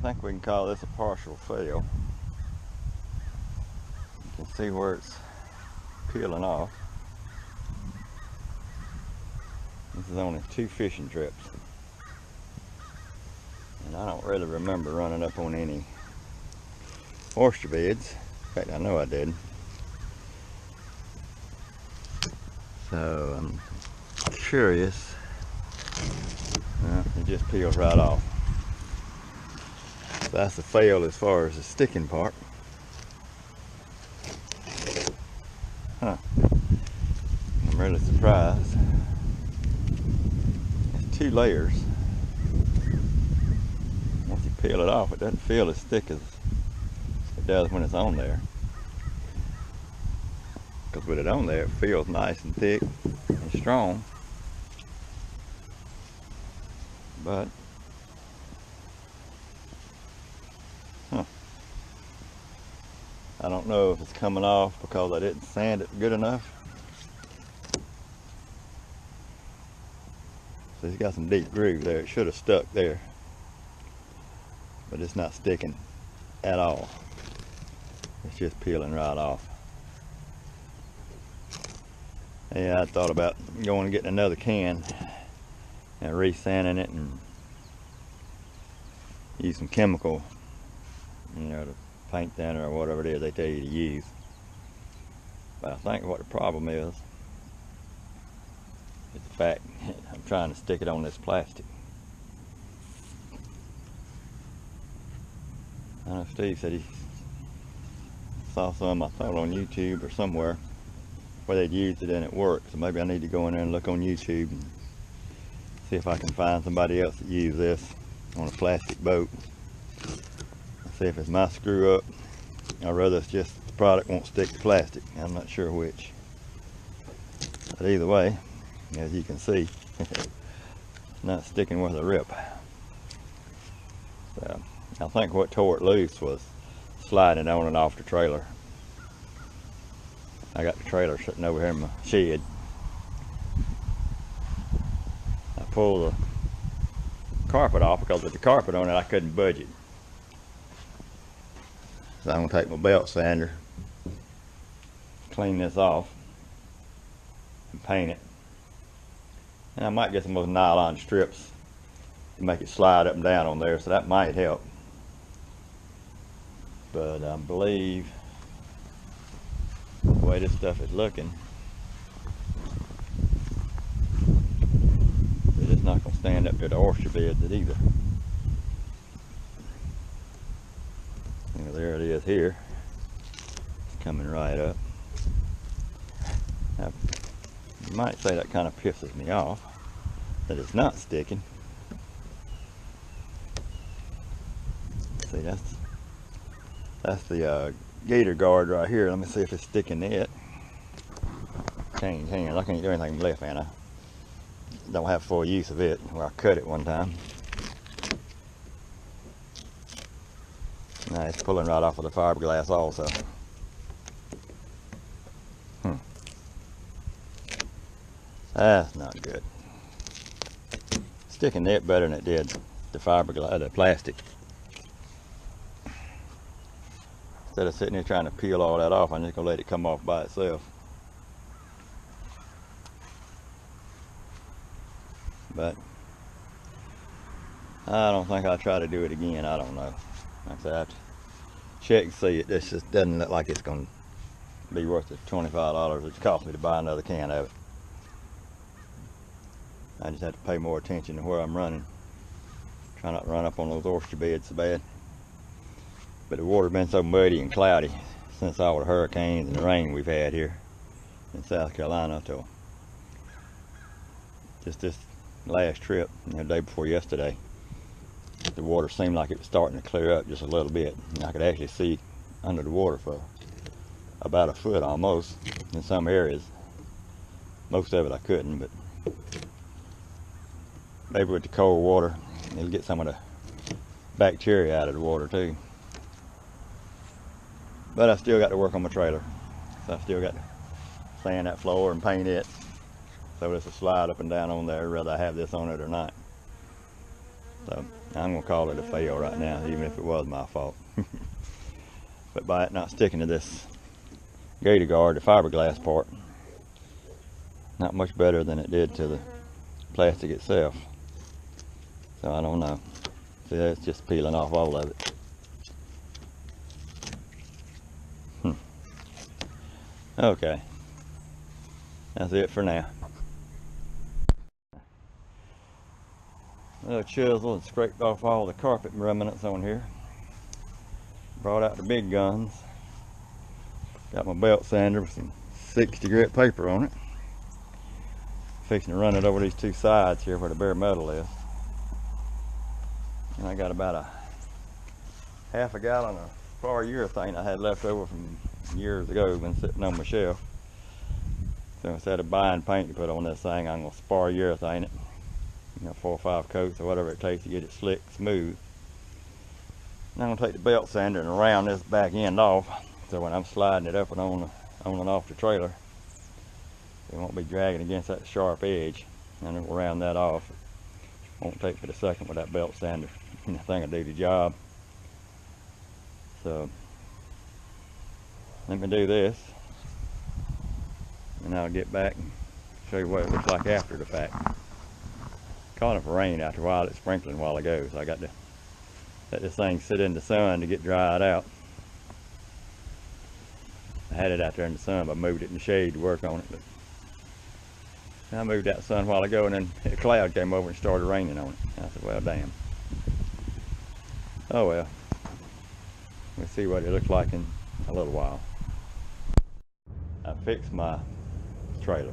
think we can call this a partial fail. You can see where it's peeling off. This is only 2 fishing trips. And I don't really remember running up on any oyster beds. In fact, I know I did. So I'm curious. Well, it just peels right off. So that's a fail as far as the sticking part. Huh. I'm really surprised. It's 2 layers. Once you peel it off, it doesn't feel as thick as it does when it's on there. Because with it on there, it feels nice and thick and strong. But, I don't know if it's coming off because I didn't sand it good enough. So it's got some deep groove there. It should have stuck there. But it's not sticking at all. It's just peeling right off. Yeah, I thought about going and getting another can and re-sanding it and use some chemical, you know, to paint thinner or whatever it is they tell you to use. But I think what the problem is the fact I'm trying to stick it on this plastic. I know Steve said he saw some, I thought on YouTube or somewhere, where they'd used it and it worked. So maybe I need to go in there and look on YouTube and see if I can find somebody else that used this on a plastic boat. See if it's my screw up, or rather it's just the product won't stick to plastic. I'm not sure which. But either way, as you can see, it's not sticking with a rip. So I think what tore it loose was sliding on and off the trailer. I got the trailer sitting over here in my shed. I pulled the carpet off because with the carpet on it I couldn't budge it. So I'm going to take my belt sander, clean this off, and paint it. And I might get some of those nylon strips to make it slide up and down on there, so that might help. But I believe the way this stuff is looking, it's just not going to stand up to the oyster beds either. There it is here. It's coming right up. Now, you might say that kind of pisses me off that it's not sticking. See, that's the gator guard right here. Let me see if it's sticking it. Change hands. I can't do anything with left hand. I don't have full use of it where I cut it one time. Now it's pulling right off of the fiberglass also. That's not good. Sticking it better than it did the fiberglass, the plastic. Instead of sitting here trying to peel all that off, I'm just gonna let it come off by itself. But I don't think I'll try to do it again. I don't know. Like I said, I have to check and see it. This just doesn't look like it's going to be worth the $25 it's cost me to buy another can of it. I just have to pay more attention to where I'm running. Try not to run up on those oyster beds so bad. But the water's been so muddy and cloudy since all the hurricanes and the rain we've had here in South Carolina till just this last trip, the day before yesterday. The water seemed like it was starting to clear up just a little bit. And I could actually see under the water for about a foot almost in some areas. Most of it I couldn't, but maybe with the cold water it'll get some of the bacteria out of the water too. But I still got to work on my trailer, so I still got to sand that floor and paint it so this will slide up and down on there whether I have this on it or not. So I'm gonna call it a fail right now, even if it was my fault. But by it not sticking to this gator guard, the fiberglass part, not much better than it did to the plastic itself. So I don't know. See, it's just peeling off all of it. Okay, that's it for now. Little chisel and scraped off all the carpet remnants on here. Brought out the big guns. Got my belt sander with some 60 grit paper on it. Fixing to run it over these two sides here where the bare metal is. And I got about a half a gallon of spar urethane I had left over from years ago, been sitting on my shelf. So instead of buying paint to put on this thing, I'm gonna spar urethane it. 4 or 5 coats or whatever it takes to get it slick, smooth. Now I'm gonna take the belt sander and round this back end off, so when I'm sliding it up and on and off the trailer, it won't be dragging against that sharp edge, and it will round that off. Won't take but a second with that belt sander, and the thing will do the job. So let me do this, and I'll get back and show you what it looks like after the fact. Caught it for rain after a while. It's sprinkling a while ago, so I got to let this thing sit in the sun to get dried out. I had it out there in the sun, but I moved it in the shade to work on it. But I moved out in the sun a while ago, and then a cloud came over and started raining on it. I said, well, damn. Oh well. We'll see what it looks like in a little while. I fixed my trailer.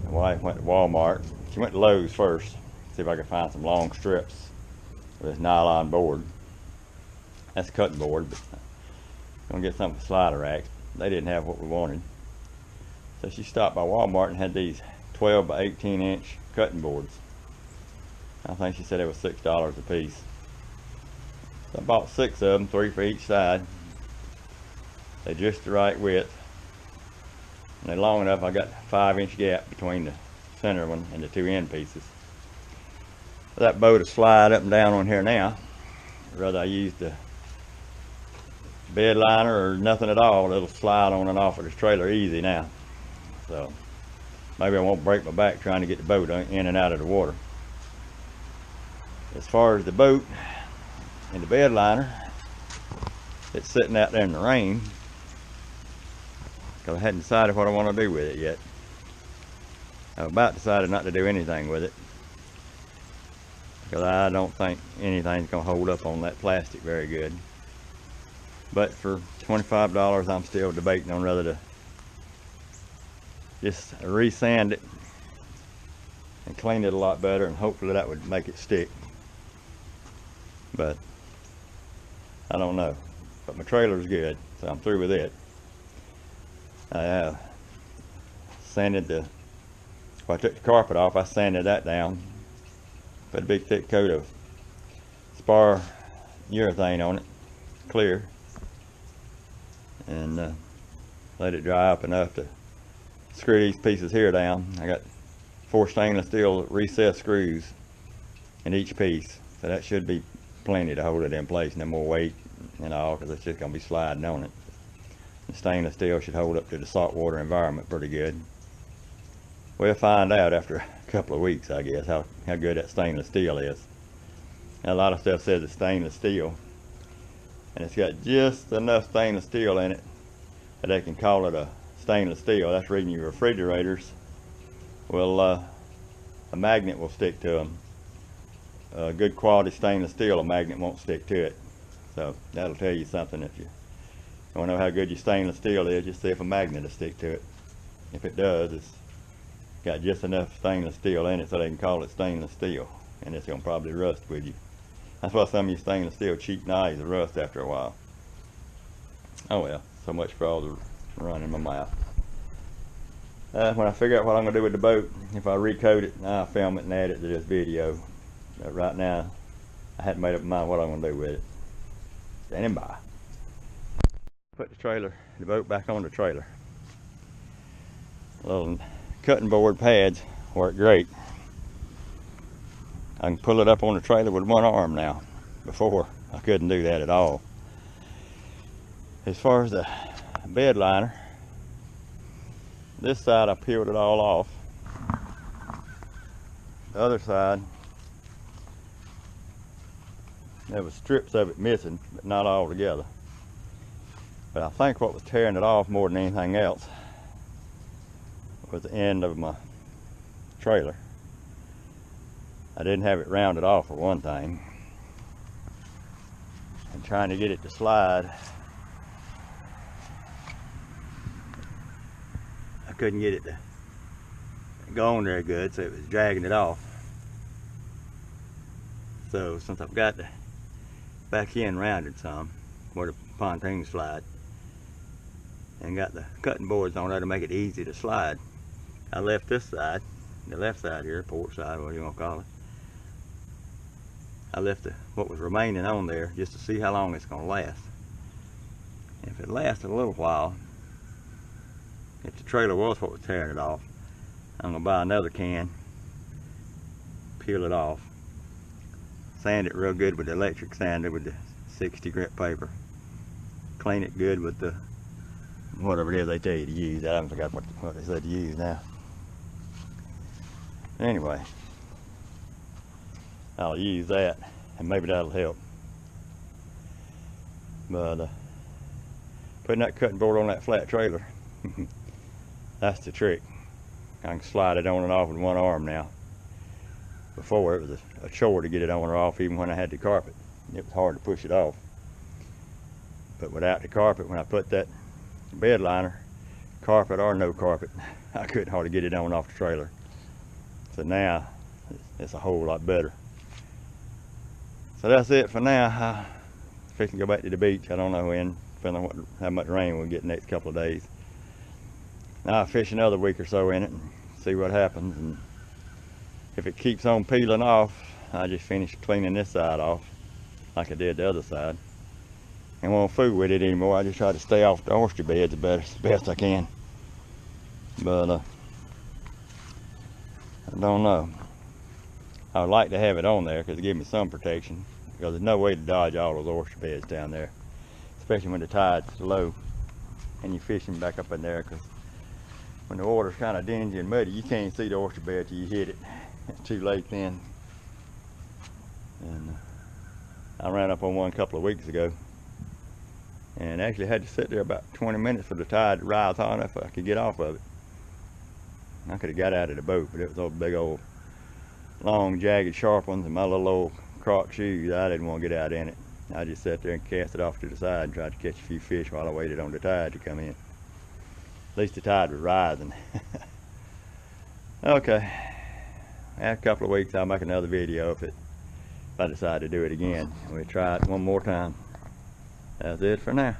My wife went to Walmart. She went to Lowe's first, see if I could find some long strips with this nylon board. That's a cutting board, but I'm gonna get something for slider racks. They didn't have what we wanted. So she stopped by Walmart and had these 12 by 18 inch cutting boards. I think she said it was $6 a piece. So I bought 6 of them, 3 for each side. They're just the right width. And they're long enough, I got a 5-inch gap between the center one and the 2 end pieces. That boat will slide up and down on here now. Rather I use the bed liner or nothing at all, it'll slide on and off of this trailer easy now. So maybe I won't break my back trying to get the boat in and out of the water. As far as the boat and the bed liner, it's sitting out there in the rain because I hadn't decided what I want to do with it yet. I've about decided not to do anything with it because I don't think anything's going to hold up on that plastic very good. But for $25, I'm still debating on whether to just re-sand it and clean it a lot better, and hopefully that would make it stick. But I don't know. But my trailer's good, so I'm through with it. I sanded the, when I took the carpet off, I sanded that down, put a big thick coat of spar urethane on it, clear, and let it dry up enough to screw these pieces here down. I got 4 stainless steel recessed screws in each piece, so that should be plenty to hold it in place. No more weight and all, because it's just going to be sliding on it. The stainless steel should hold up to the saltwater environment pretty good. We'll find out after a couple of weeks, I guess, how good that stainless steel is. Now, a lot of stuff says it's stainless steel, and it's got just enough stainless steel in it that they can call it a stainless steel. That's reading your refrigerators. Well, a magnet will stick to them. Good quality stainless steel, a magnet won't stick to it. So that'll tell you something. If you want to know how good your stainless steel is, just see if a magnet will stick to it. If it does, it's got just enough stainless steel in it so they can call it stainless steel, and it's going to probably rust with you. That's why some of you stainless steel cheap knives will rust after a while. Oh well, so much for all the running my mouth. When I figure out what I'm going to do with the boat, if I recoat it, I'll film it and add it to this video. But right now, I hadn't made up my mind what I'm going to do with it. Standing by. Put the boat back on the trailer. Little cutting board pads work great. I can pull it up on the trailer with one arm now. Before, I couldn't do that at all. As far as the bed liner, this side I peeled it all off. The other side, there was strips of it missing, but not all together. But I think what was tearing it off more than anything else was the end of my trailer. I didn't have it rounded off for one thing. And trying to get it to slide, I couldn't get it to go on there good, so it was dragging it off. So since I've got the back end rounded some, where the pontoon slide, and got the cutting boards on there to make it easy to slide, I left this side, the left side here, port side, whatever you want to call it, I left what was remaining on there just to see how long it's going to last. And if it lasted a little while, if the trailer was what was tearing it off, I'm going to buy another can, peel it off, sand it real good with the electric sander with the 60 grit paper, clean it good with the whatever it is they tell you to use. I haven't forgot what they said to use now. Anyway, I'll use that and maybe that'll help. But putting that cutting board on that flat trailer, that's the trick. I can slide it on and off with one arm now. Before it was a chore to get it on or off, even when I had the carpet. It was hard to push it off. But without the carpet, when I put that bed liner, carpet or no carpet, I couldn't hardly get it on and off the trailer. So now it's a whole lot better. So that's it for now. I'm fixing to go back to the beach. I don't know when, depending on how much rain we'll get the next couple of days. Now I'll fish another week or so in it and see what happens. And if it keeps on peeling off, I just finish cleaning this side off like I did the other side. And won't fool with it anymore. I just try to stay off the oyster beds the best I can. But I don't know. I would like to have it on there because it gives me some protection, because there's no way to dodge all those oyster beds down there, especially when the tide's low and you're fishing back up in there, because when the water's kind of dingy and muddy, you can't see the oyster bed till you hit it. It's too late then. And I ran up on one a couple of weeks ago and actually had to sit there about 20 minutes for the tide to rise high enough I could get off of it. I could have got out of the boat, but it was those big old long jagged sharp ones and my little old Croc shoes. I didn't want to get out in it. I just sat there and cast it off to the side and tried to catch a few fish while I waited on the tide to come in. At least the tide was rising. Okay, after a couple of weeks I'll make another video if I decide to do it again. We'll try it one more time. That's it for now.